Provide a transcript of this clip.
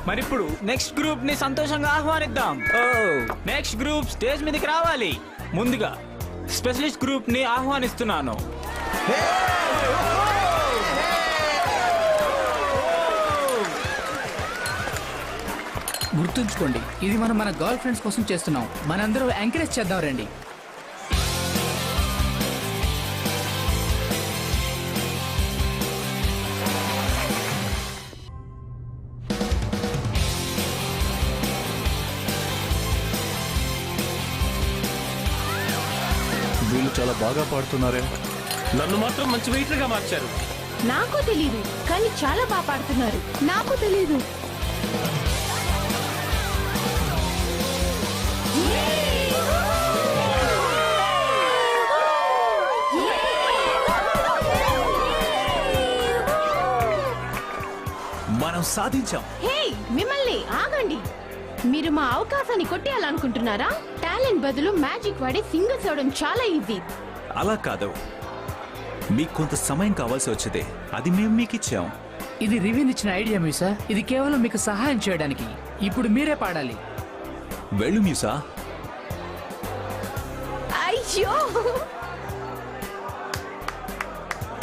మరిప్పుడు next group ని సంతోషంగా ఆహ్వానిద్దాం. నెక్స్ట్ గ్రూప్ స్టేజ్ మీదకి రావాలి. ముందుగా స్పెషలిస్ట్ గ్రూప్ ని ఆహ్వానిస్తున్నాను. గుర్తుంచుకోండి, ఇది మనం మన గర్ల్ ఫ్రెండ్స్ కోసం చేస్తున్నాం. మనందరూ ఎంకరేజ్ చేద్దాం రండి. వీళ్ళు చాలా బాగా పాడుతున్నారే. నన్ను మాత్రం మంచి వెయిటర్ గా మార్చారు. నాకు తెలీదు, కానీ చాలా బాగా పాడుతున్నారు. నాకు తెలీదు. మనం సాధించాం. హే, మిమ్మల్ని ఆగండి. మీరు మా అవకాశాన్ని కొట్టేయాలనుకుంటున్నారా? టాలెంట్ బదులు మ్యాజిక్ వాడి సింగర్స్ అవడం చాలా ఈజీ. అలా కాదు, మీకు కొంత సమయం కావాల్సి వచ్చేది. అది మేము మీకు ఇచ్చాం. ఇది రివిన్ ఇచ్చిన ఐడియా మ్యూసా. ఇది కేవలం మీకు సహాయం చేయడానికి. ఇప్పుడు మీరే పాడాలి. వెళ్ళు మ్యూసా. అయ్యో